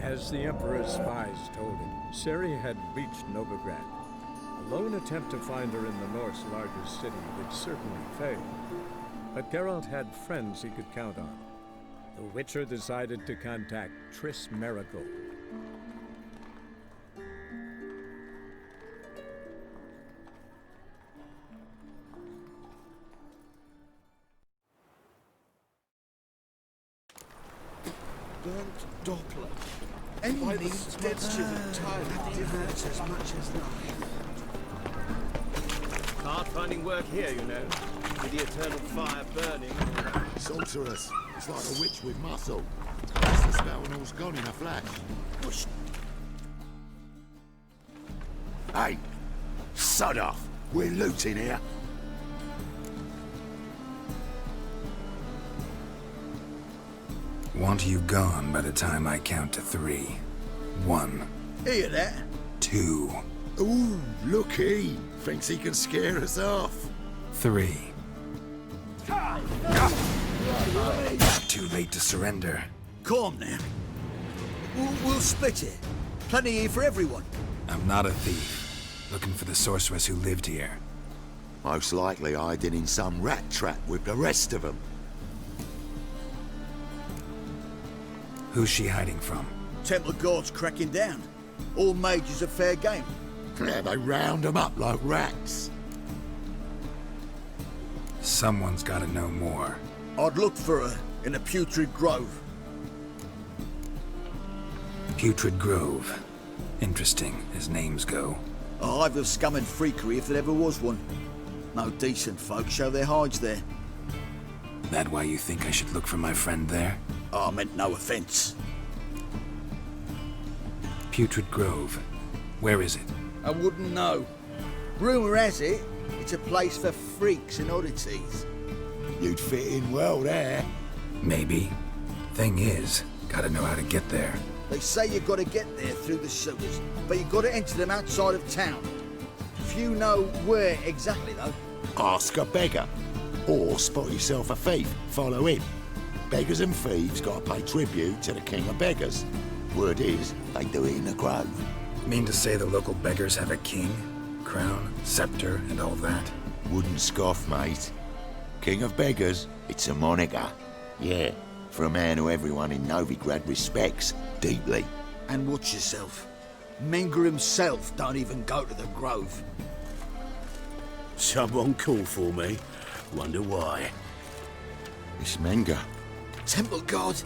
As the Emperor's spies told him, Ciri had reached Novigrad. A lone attempt to find her in the North's largest city would certainly fail. But Geralt had friends he could count on. The Witcher decided to contact Triss Merigold. Burnt Doppler. Any means textures entirely different as much as life. Hard finding work here, you know, with the eternal fire burning. Sorceress. It's like a witch with muscle. That's the spell and all's gone in a flash. Push. Hey! Sod off! We're looting here. Want you gone by the time I count to 3. 1. Hear that? 2. Ooh, looky! Thinks he can scare us off. 3. Too late to surrender. Calm now. We'll split it. Plenty here for everyone. I'm not a thief. Looking for the sorceress who lived here. Most likely hiding in some rat trap with the rest of them. Who's she hiding from? Temple Guard's cracking down. All mages are fair game. Yeah, they round them up like rats. Someone's gotta know more. I'd look for her in a putrid grove. Putrid Grove. Interesting, as names go. A hive of scum and freakery if there ever was one. No decent folk show their hides there. That why you think I should look for my friend there? I meant no offence. Putrid Grove. Where is it? I wouldn't know. Rumour has it, it's a place for freaks and oddities. You'd fit in well there. Maybe. Thing is, gotta know how to get there. They say you gotta get there through the sewers, but you gotta enter them outside of town. Few know where exactly, though. Ask a beggar. Or spot yourself a thief. Follow him. Beggars and thieves gotta pay tribute to the king of beggars. Word is, they do it in the grove. Mean to say the local beggars have a king, crown, scepter, and all that? Wouldn't scoff, mate. King of beggars, it's a moniker. Yeah, for a man who everyone in Novigrad respects deeply. And watch yourself. Menger himself don't even go to the grove. Someone called for me. Wonder why. It's Menger. Temple Guard.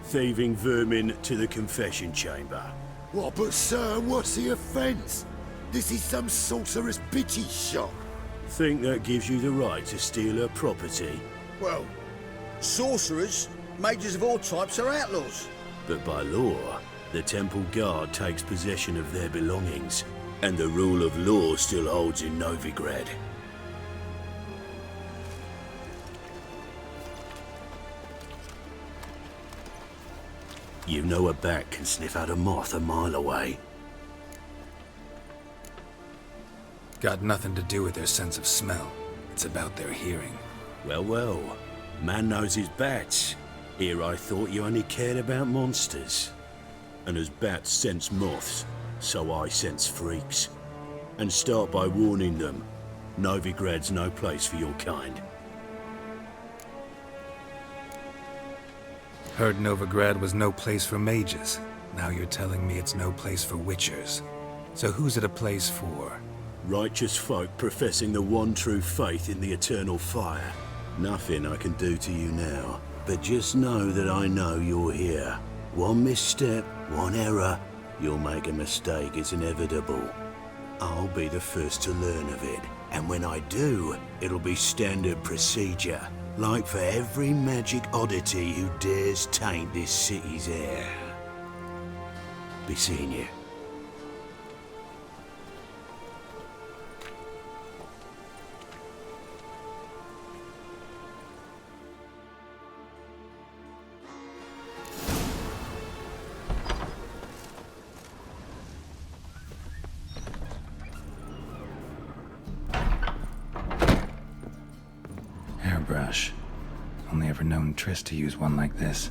Thieving vermin to the confession chamber. What, but sir, what's the offence? This is some sorceress bitchy shop. Think that gives you the right to steal her property? Well, sorcerers, mages of all types are outlaws. But by law, the Temple Guard takes possession of their belongings, and the rule of law still holds in Novigrad. You know a bat can sniff out a moth a mile away. Got nothing to do with their sense of smell. It's about their hearing. Well, well. Man knows his bats. Here I thought you only cared about monsters. And as bats sense moths, so I sense freaks. And start by warning them, Novigrad's no place for your kind. Heard Novigrad was no place for mages. Now you're telling me it's no place for witchers. So who's it a place for? Righteous folk professing the one true faith in the eternal fire. Nothing I can do to you now, but just know that I know you're here. One misstep, one error, you'll make a mistake, it's inevitable. I'll be the first to learn of it, and when I do, it'll be standard procedure. Like for every magic oddity who dares taint this city's air. Be seeing you. Hairbrush. Only ever known Triss to use one like this.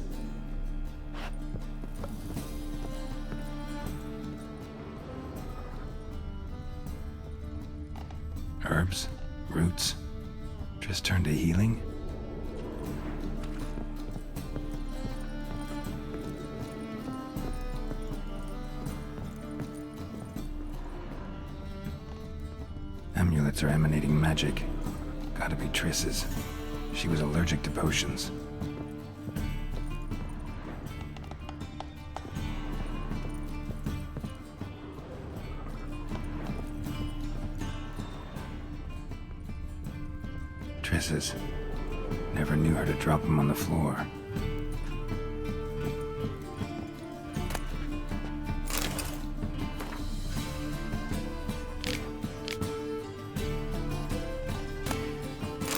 Herbs? Roots? Triss turned to healing? Amulets are emanating magic. Gotta be Triss's. She was allergic to potions. Triss's. Never knew her to drop them on the floor.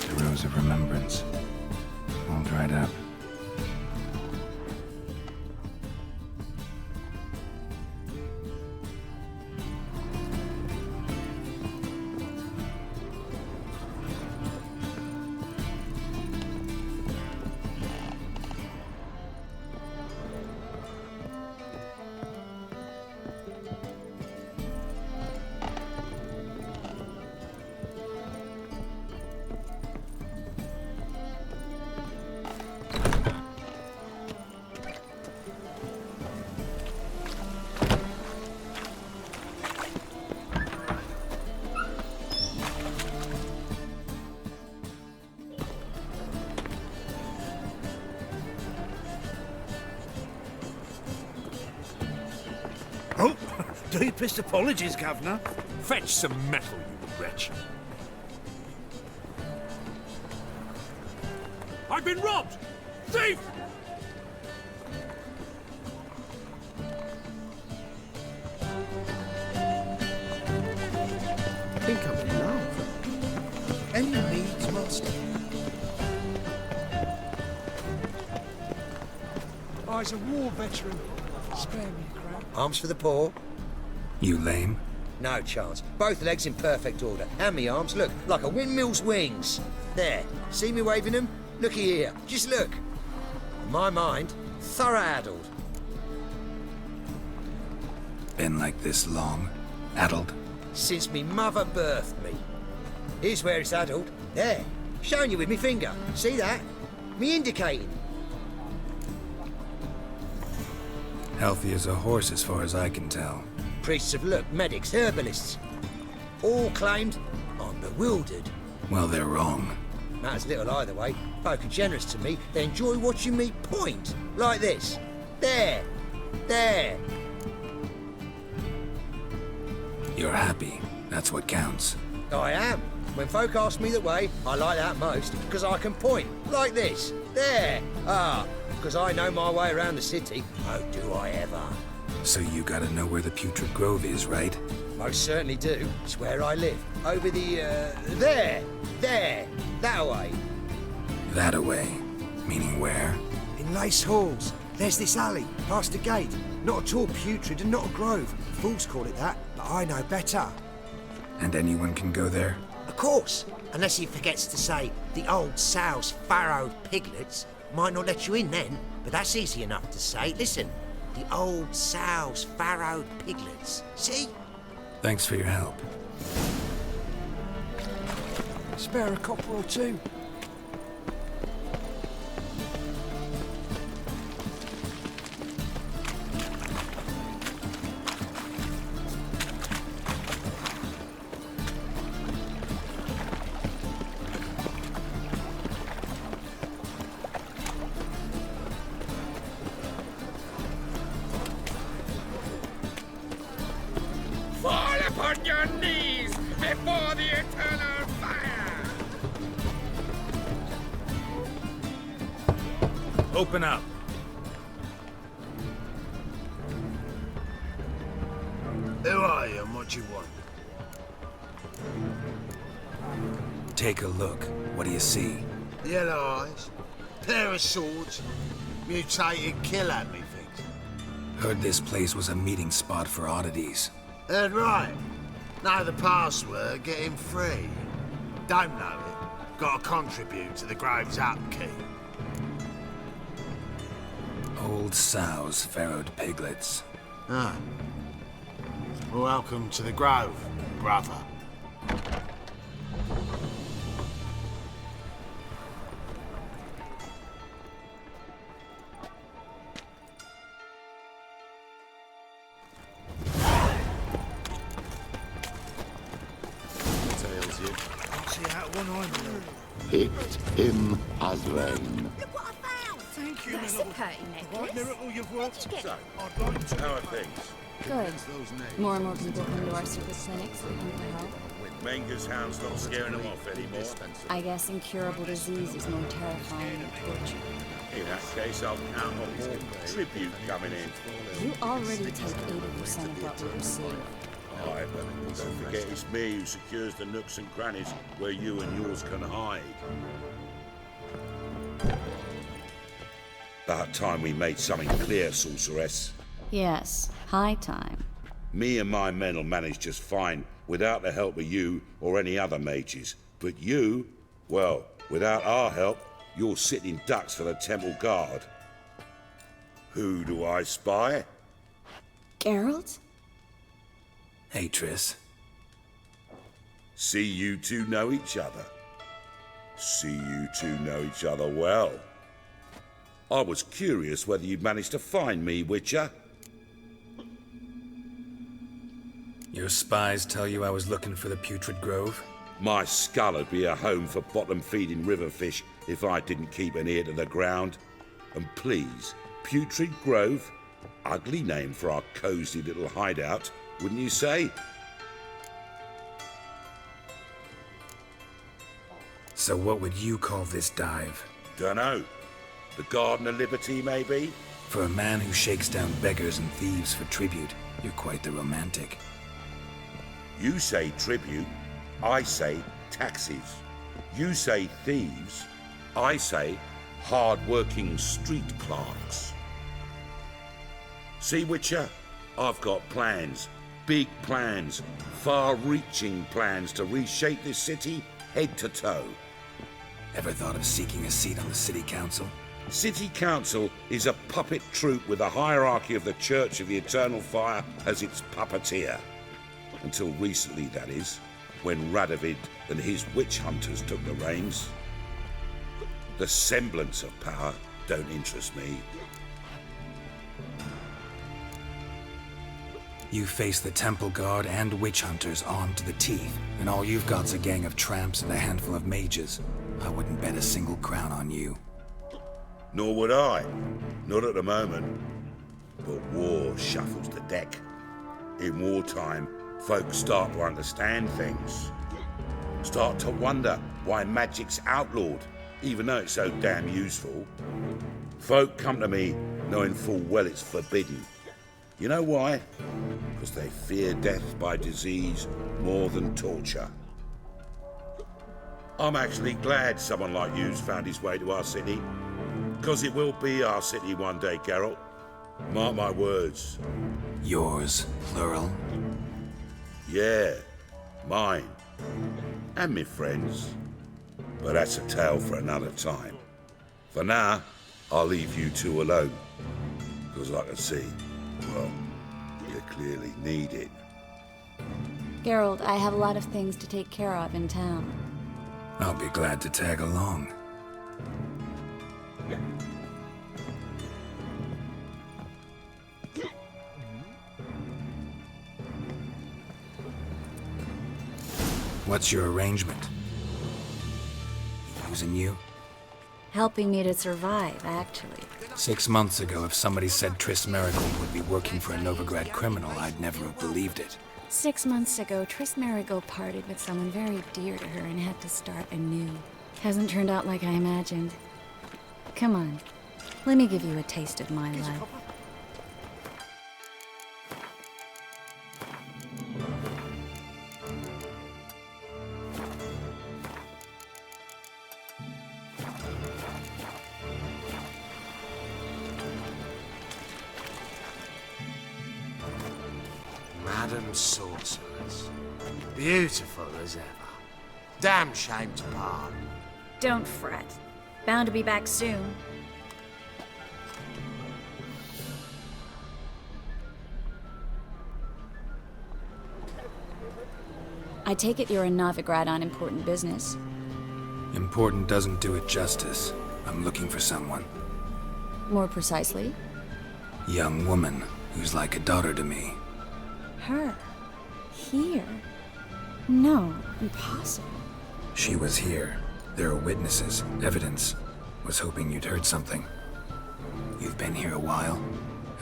The Rose of Remembrance. All dried up. Oh, deepest apologies, Governor. Fetch some metal, you wretch. I've been robbed! Thief! I think I'm in love. Any needs, master? I's a war veteran. Spare me a crowd. Arms for the poor? You lame? No chance. Both legs in perfect order. And me arms, look, like a windmill's wings. There. See me waving them? Looky here. Just look. In my mind, thorough addled. Been like this long? Addled? Since me mother birthed me. Here's where it's addled. There. Showing you with me finger. See that? Me indicating. Healthy as a horse as far as I can tell. Priests of look, medics, herbalists. All claimed I'm bewildered. Well, they're wrong. Matters little either way. Folk are generous to me. They enjoy watching me point. Like this. There. There. You're happy. That's what counts. I am. When folk ask me the way, I like that most, because I can point. Like this. There. Ah. Because I know my way around the city. Oh, do I ever. So you gotta know where the Putrid Grove is, right? Most certainly do. It's where I live. Over the, there. There. That way. That-a-way. Meaning where? In Lace Halls. There's this alley, past the gate. Not at all putrid and not a grove. Fools call it that, but I know better. And anyone can go there? Of course. Unless he forgets to say, the old sow's farrowed piglets. Might not let you in then, but that's easy enough to say. Listen, the old sow's farrowed piglets. See? Thanks for your help. Spare a copper or two. Fall upon your knees before the eternal fire! Open up. Who are you and what you want? Take a look. What do you see? Yellow eyes, pair of swords, mutated kill-at-me things. Heard this place was a meeting spot for oddities. Heard right. Know the password, get him free. Don't know it. Gotta contribute to the Grove's upkeep. Old sows, farrowed piglets. Ah. Welcome to the Grove, brother. Picked him as rain. Thank you, That's my a lord. pretty The right necklace. miracle you've worked. Where'd you get So, it? I'd like to... How are things? Good. More and more people come to our super clinics looking for help. Menger's hound's not scaring them off anymore. I guess incurable disease is more terrifying than torture. In that case, I'll count on more tribute coming in. You already take 80% of what we receive. Aye, but don't forget it's me who secures the nooks and crannies where you and yours can hide. About time we made something clear, sorceress. Yes, high time. Me and my men will manage just fine without the help of you or any other mages. But you, well, without our help, you're sitting ducks for the temple guard. Who do I spy? Geralt? Hey, Triss. See you two know each other. See you two know each other well. I was curious whether you'd managed to find me, Witcher. Your spies tell you I was looking for the Putrid Grove? My skull'd be a home for bottom-feeding river fish if I didn't keep an ear to the ground. And please, Putrid Grove? Ugly name for our cosy little hideout, wouldn't you say? So what would you call this dive? Dunno. The Garden of Liberty, maybe? For a man who shakes down beggars and thieves for tribute, you're quite the romantic. You say tribute, I say taxes. You say thieves, I say hard-working street clerks. See, Witcher? I've got plans. Big plans. Far-reaching plans to reshape this city head to toe. Ever thought of seeking a seat on the city council? City Council is a puppet troupe with a hierarchy of the Church of the Eternal Fire as its puppeteer. Until recently, that is, when Radovid and his witch hunters took the reins. The semblance of power don't interest me. You face the Temple Guard and witch hunters armed to the teeth, and all you've got's a gang of tramps and a handful of mages. I wouldn't bet a single crown on you. Nor would I. Not at the moment. But war shuffles the deck. In wartime, folks start to understand things. Start to wonder why magic's outlawed, even though it's so damn useful. Folk come to me knowing full well it's forbidden. You know why? Because they fear death by disease more than torture. I'm actually glad someone like you's found his way to our city. Because it will be our city one day, Geralt. Mark my words. Yours, plural? Yeah, mine. And me friends. But that's a tale for another time. For now, I'll leave you two alone. Because I can see, well, you clearly need it. Geralt, I have a lot of things to take care of in town. I'll be glad to tag along. What's your arrangement? Using you? Helping me to survive, actually. 6 months ago, if somebody said Triss Merigold would be working for a Novigrad criminal, I'd never have believed it. 6 months ago, Triss Merigold parted with someone very dear to her and had to start anew. Hasn't turned out like I imagined. Come on, let me give you a taste of my life. Madam Sorceress. Beautiful as ever. Damn shame to part. Don't fret. Bound to be back soon. I take it you're a Novigrad on important business. Important doesn't do it justice. I'm looking for someone. More precisely? Young woman who's like a daughter to me. Her? Here? No, impossible. She was here. There are witnesses, evidence. Was hoping you'd heard something. You've been here a while.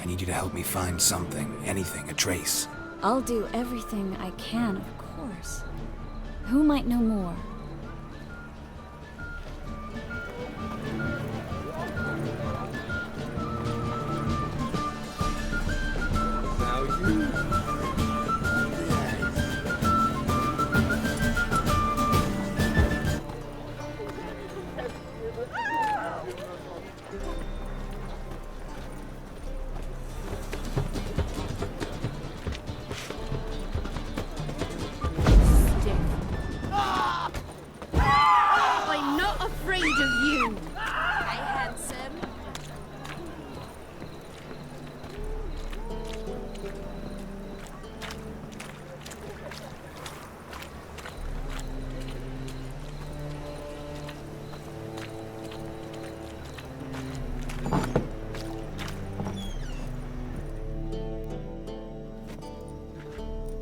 I need you to help me find something, anything, a trace. I'll do everything I can, of course. Who might know more? Now you... I'm not afraid of you! Hey, handsome.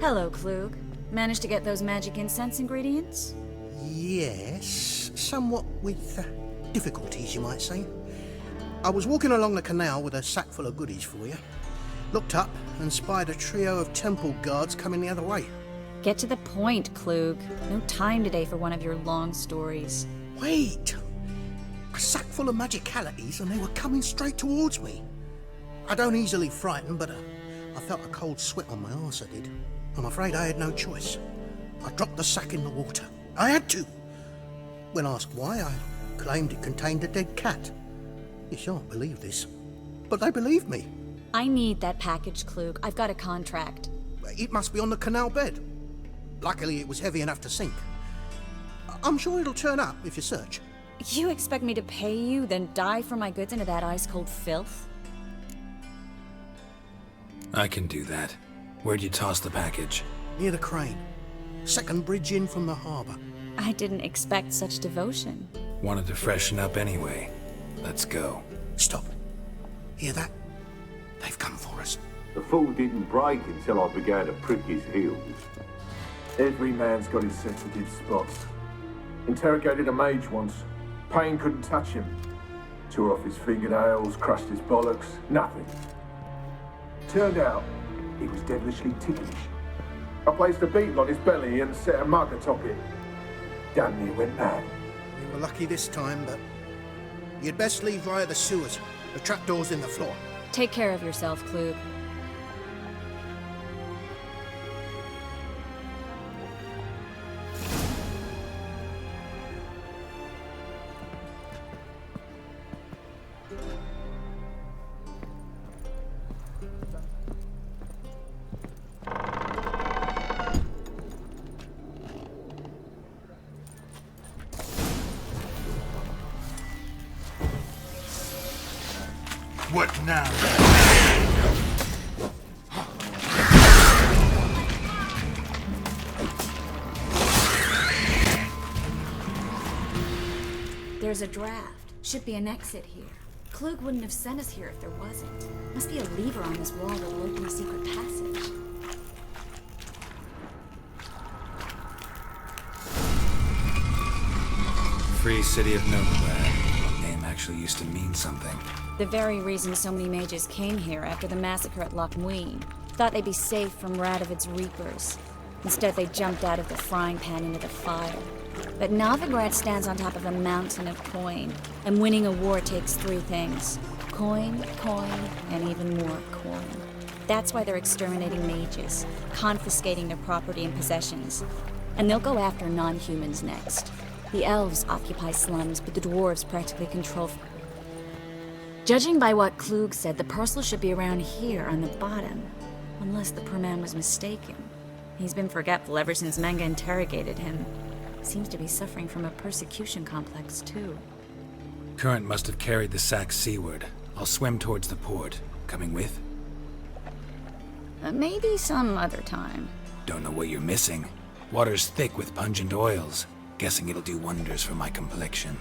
Hello, Klug. Managed to get those magic incense ingredients? Yes, somewhat with difficulties, you might say. I was walking along the canal with a sack full of goodies for you. Looked up and spied a trio of temple guards coming the other way. Get to the point, Klug. No time today for one of your long stories. Wait! A sack full of magicalities and they were coming straight towards me. I don't easily frighten, but I felt a cold sweat on my arse, I did. I'm afraid I had no choice. I dropped the sack in the water. I had to. When asked why, I claimed it contained a dead cat. You shan't believe this, but they believed me. I need that package, Klug. I've got a contract. It must be on the canal bed. Luckily, it was heavy enough to sink. I'm sure it'll turn up if you search. You expect me to pay you, then dive for my goods into that ice-cold filth? I can do that. Where'd you toss the package? Near the crane. Second bridge in from the harbour. I didn't expect such devotion. Wanted to freshen up anyway. Let's go. Stop. Hear that? They've come for us. The fall didn't break until I began to prick his heels. Every man's got his sensitive spots. Interrogated a mage once. Pain couldn't touch him. Tore off his fingernails, crushed his bollocks, nothing. Turned out, he was devilishly ticklish. I placed a beetle on his belly and set a mug atop it. Damn near went mad. You were lucky this time, but you'd best leave via the sewers. The trapdoor's in the floor. Take care of yourself, Klug. What now? There's a draft. Should be an exit here. Klug wouldn't have sent us here if there wasn't. Must be a lever on this wall that'll open a secret passage. Free City of Novigrad. Name actually used to mean something. The very reason so many mages came here after the massacre at Loch Muin. Thought they'd be safe from Radovid's reapers. Instead, they jumped out of the frying pan into the fire. But Novigrad stands on top of a mountain of coin, and winning a war takes three things. Coin, and even more coin. That's why they're exterminating mages, confiscating their property and possessions. And they'll go after non-humans next. The elves occupy slums, but the dwarves practically control... Judging by what Klug said, the parcel should be around here on the bottom. Unless the poor man was mistaken. He's been forgetful ever since Manga interrogated him. Seems to be suffering from a persecution complex, too. Current must have carried the sack seaward. I'll swim towards the port. Coming with? Maybe some other time. Don't know what you're missing. Water's thick with pungent oils. Guessing it'll do wonders for my complexion.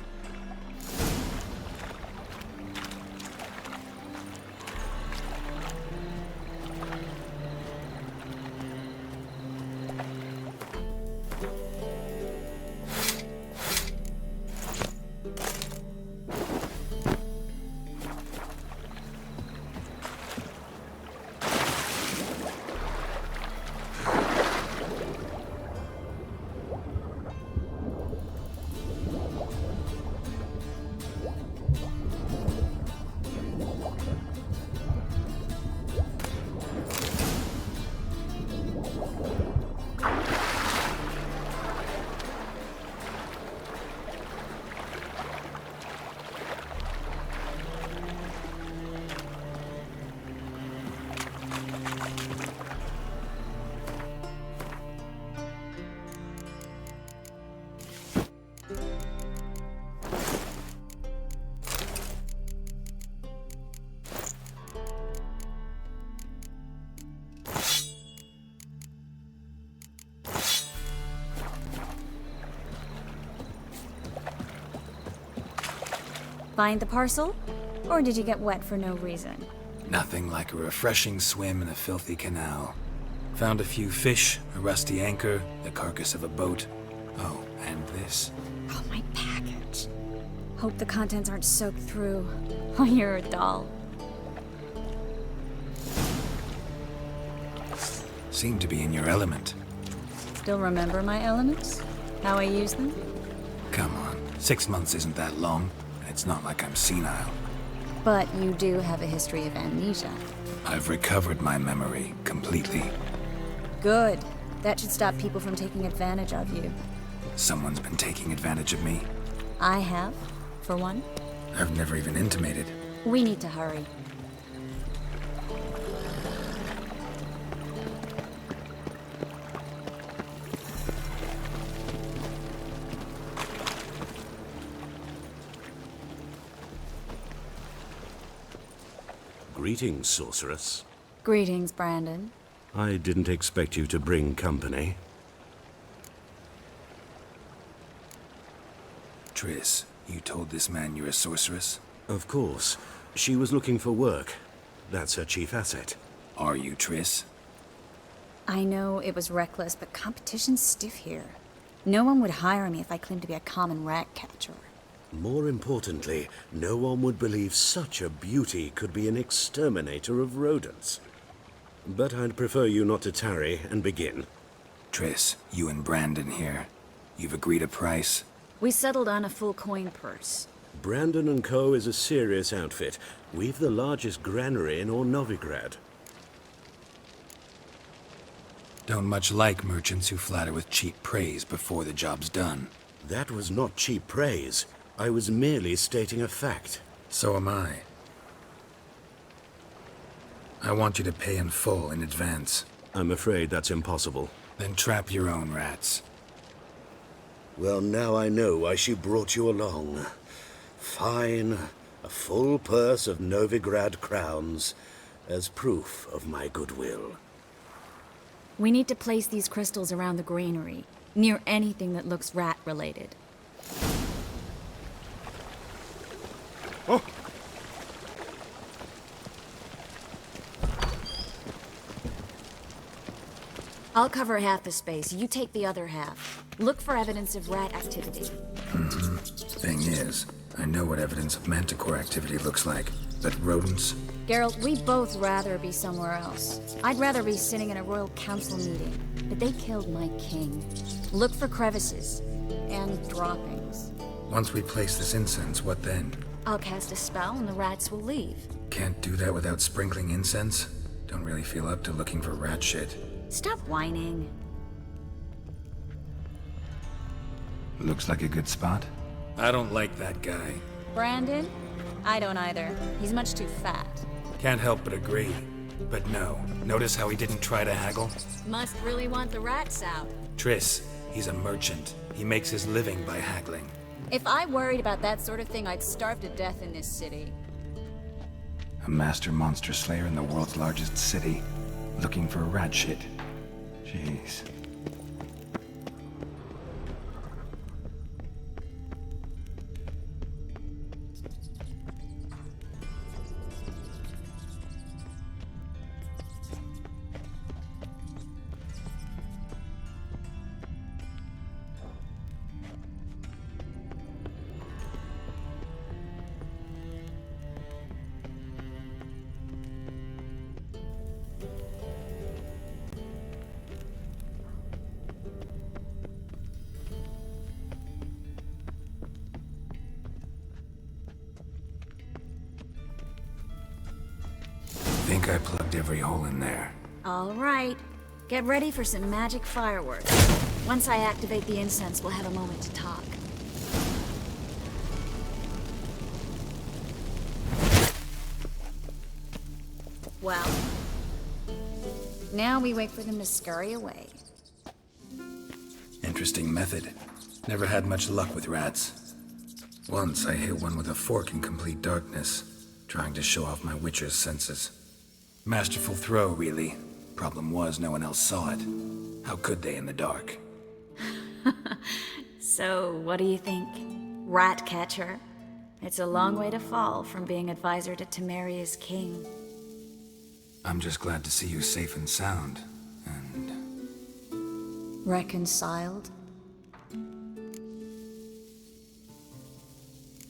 Find the parcel? Or did you get wet for no reason? Nothing like a refreshing swim in a filthy canal. Found a few fish, a rusty anchor, the carcass of a boat. Oh, and this. Oh, my package. Hope the contents aren't soaked through. Oh, you're a doll. Seem to be in your element. Still remember my elements? How I use them? Come on, 6 months isn't that long. It's not like I'm senile. But you do have a history of amnesia. I've recovered my memory completely. Good. That should stop people from taking advantage of you. Someone's been taking advantage of me. I have, for one. I've never even intimated. We need to hurry. Greetings, sorceress. Greetings, Brandon. I didn't expect you to bring company. Triss, you told this man you're a sorceress? Of course. She was looking for work. That's her chief asset. Are you Triss? I know it was reckless, but competition's stiff here. No one would hire me if I claimed to be a common rat catcher. More importantly, no one would believe such a beauty could be an exterminator of rodents. But I'd prefer you not to tarry and begin. Triss, you and Brandon here. You've agreed a price? We settled on a full coin purse. Brandon & Co. is a serious outfit. We've the largest granary in all Novigrad. Don't much like merchants who flatter with cheap praise before the job's done. That was not cheap praise. I was merely stating a fact. So am I. I want you to pay in full in advance. I'm afraid that's impossible. Then trap your own rats. Well, now I know why she brought you along. Fine. A full purse of Novigrad crowns as proof of my goodwill. We need to place these crystals around the granary, near anything that looks rat-related. Oh! I'll cover half the space. You take the other half. Look for evidence of rat activity. Thing is, I know what evidence of manticore activity looks like. But rodents? Geralt, we'd both rather be somewhere else. I'd rather be sitting in a royal council meeting. But they killed my king. Look for crevices. And droppings. Once we place this incense, what then? I'll cast a spell and the rats will leave. Can't do that without sprinkling incense? Don't really feel up to looking for rat shit. Stop whining. Looks like a good spot. I don't like that guy. Brandon? I don't either. He's much too fat. Can't help but agree. But no, notice how he didn't try to haggle? Must really want the rats out. Triss, he's a merchant. He makes his living by haggling. If I worried about that sort of thing, I'd starve to death in this city. A master monster slayer in the world's largest city. Looking for rat shit. Jeez. think I plugged every hole in there. All right. Get ready for some magic fireworks. Once I activate the incense, we'll have a moment to talk. Well, now we wait for them to scurry away. Interesting method. Never had much luck with rats. Once I hit one with a fork in complete darkness, trying to show off my witcher's senses. Masterful throw, really. Problem was, no one else saw it. How could they in the dark? So, what do you think? Rat catcher? It's a long way to fall from being advisor to Temeria's king. I'm just glad to see you safe and sound, and... Reconciled?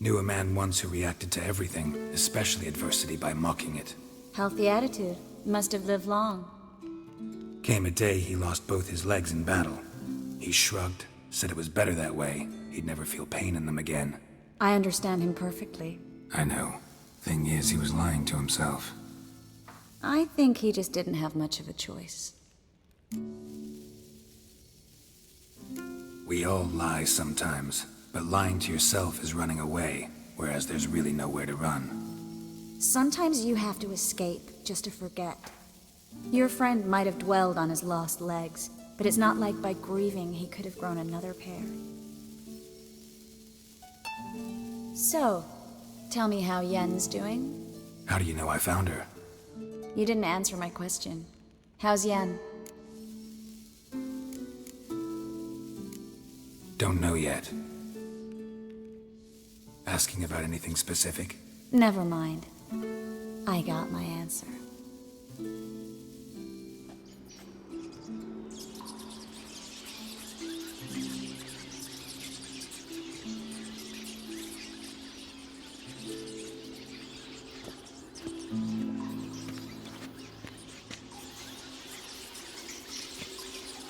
Knew a man once who reacted to everything, especially adversity, by mocking it. Healthy attitude. Must have lived long. Came a day he lost both his legs in battle. He shrugged, said it was better that way. He'd never feel pain in them again. I understand him perfectly. I know. Thing is, he was lying to himself. I think he just didn't have much of a choice. We all lie sometimes, but lying to yourself is running away, whereas there's really nowhere to run. Sometimes you have to escape just to forget. Your friend might have dwelled on his lost legs, but it's not like by grieving he could have grown another pair. So, tell me how Yen's doing? How do you know I found her? You didn't answer my question. How's Yen? Don't know yet. Asking about anything specific? Never mind. I got my answer.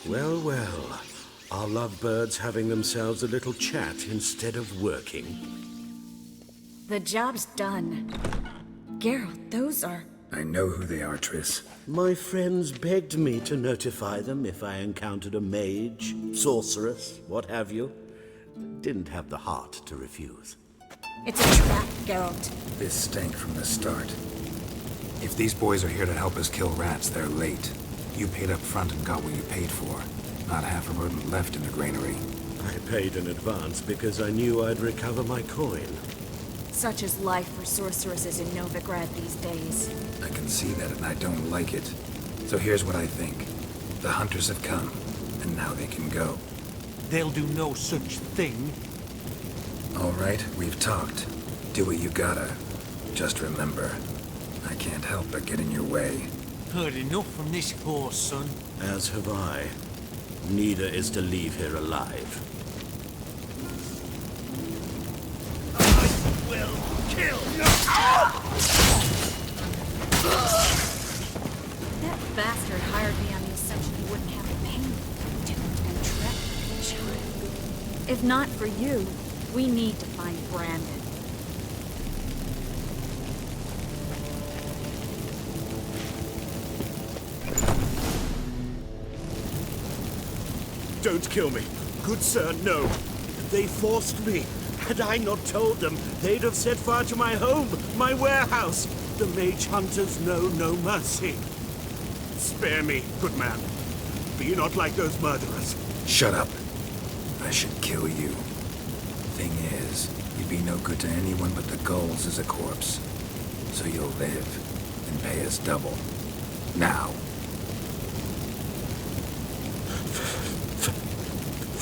Well, well. Are lovebirds having themselves a little chat instead of working? The job's done. Geralt, those are... I know who they are, Triss. My friends begged me to notify them if I encountered a mage, sorceress, what have you. Didn't have the heart to refuse. It's a trap, Geralt. This stank from the start. If these boys are here to help us kill rats, they're late. You paid up front and got what you paid for. Not half a rodent left in the granary. I paid in advance because I knew I'd recover my coin. Such is life for sorceresses in Novigrad these days. I can see that and I don't like it. So here's what I think. The hunters have come, and now they can go. They'll do no such thing. All right, we've talked. Do what you gotta. Just remember, I can't help but get in your way. Heard enough from this horse, son. As have I. Neither is to leave here alive. I will kill you! That bastard hired me on the assumption he wouldn't have the pain. Doomed and trapped like a child. If not for you, we need to find Brandon. Don't kill me. Good sir, no. They forced me. Had I not told them, they'd have set fire to my home, my warehouse. The mage hunters know no mercy. Spare me, good man. Be not like those murderers. Shut up. I should kill you. Thing is, you'd be no good to anyone but the gulls as a corpse. So you'll live and pay us double. Now.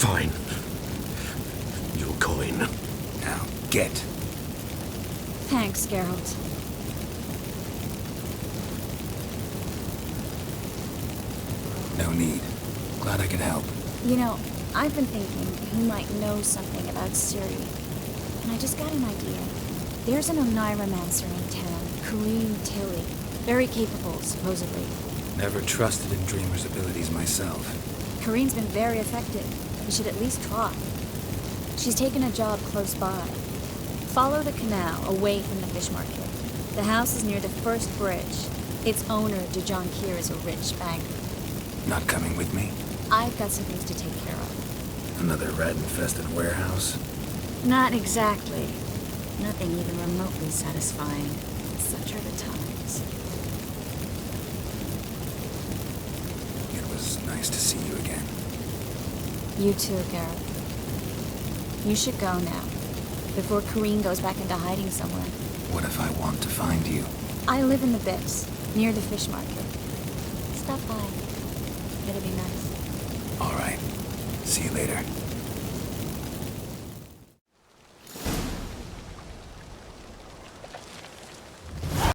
Fine. Your coin. Now, get. Thanks, Geralt. No need. Glad I could help. You know, I've been thinking he might know something about Ciri. And I just got an idea. There's an Oneiromancer in town, Kareem Tilly. Very capable, supposedly. Never trusted in Dreamer's abilities myself. Kareem's been very effective. You should at least try. She's taken a job close by. Follow the canal away from the fish market. The house is near the first bridge. Its owner, Dijon Kier, is a rich banker. Not coming with me? I've got some things to take care of. Another rat-infested warehouse? Not exactly. Nothing even remotely satisfying. Such are the times. It was nice to see you again. You too, Garrett. You should go now, before Kareen goes back into hiding somewhere. What if I want to find you? I live in the Bits, near the fish market. Stop by. It'll be nice. All right. See you later.